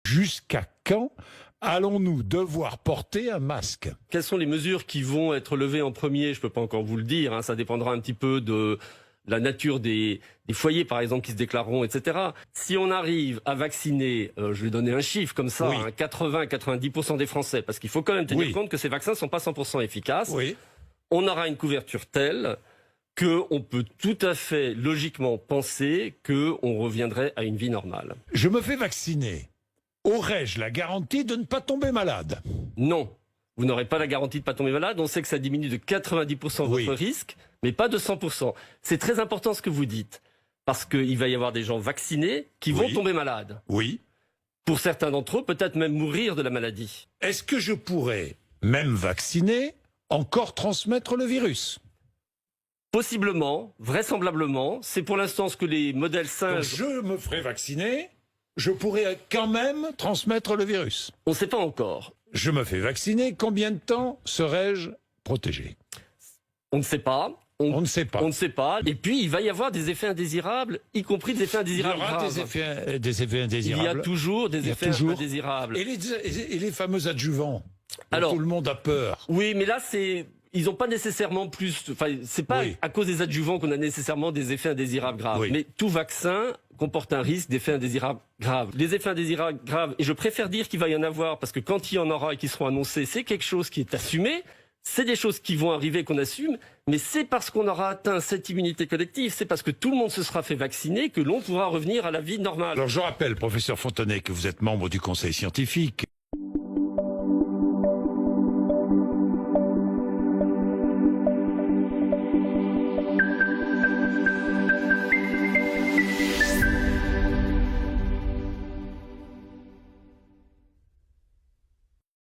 Jusqu'à quand allons-nous devoir porter un masque? Quelles sont les mesures qui vont être levées en premier? Je ne peux pas encore vous le dire, hein, ça dépendra un petit peu de la nature des foyers, par exemple, qui se déclareront, etc. Si on arrive à vacciner, je vais donner un chiffre comme ça, Oui. hein, 80-90% des Français, parce qu'il faut quand même tenir Oui. compte que ces vaccins ne sont pas 100% efficaces, Oui. on aura une couverture telle qu'on peut tout à fait logiquement penser qu'on reviendrait à une vie normale. Je me fais vacciner. Aurais-je la garantie de ne pas tomber malade? Non, vous n'aurez pas la garantie de ne pas tomber malade. On sait que ça diminue de 90% Oui. votre risque, mais pas de 100%. C'est très important ce que vous dites, parce qu'il va y avoir des gens vaccinés qui vont Oui. tomber malades. Oui. Pour certains d'entre eux, peut-être même mourir de la maladie. Est-ce que je pourrais, même vacciné, encore transmettre le virus? Possiblement, vraisemblablement, c'est pour l'instant ce que les modèles Donc, singes... je me ferai vacciner, je pourrais quand même transmettre le virus. On ne sait pas encore. Je me fais vacciner, combien de temps serais-je protégé? On ne sait pas. On ne sait pas. On ne sait pas. Et puis, il va y avoir des effets indésirables, y compris des effets Il y indésirables aura graves. des effets indésirables. Il y a toujours des Il y a effets toujours. indésirables. Et les fameux adjuvants dont Alors, tout le monde a peur. oui, mais là, ils n'ont pas nécessairement plus... Enfin, c'est pas Oui. à cause des adjuvants qu'on a nécessairement des effets indésirables graves. Oui. Mais tout vaccin comporte un risque d'effets indésirables graves. Les effets indésirables graves, et je préfère dire qu'il va y en avoir, parce que quand il y en aura et qu'ils seront annoncés, c'est quelque chose qui est assumé. C'est des choses qui vont arriver, qu'on assume, mais c'est parce qu'on aura atteint cette immunité collective, c'est parce que tout le monde se sera fait vacciner que l'on pourra revenir à la vie normale. Alors je rappelle, professeur Fontenay, que vous êtes membre du Conseil scientifique.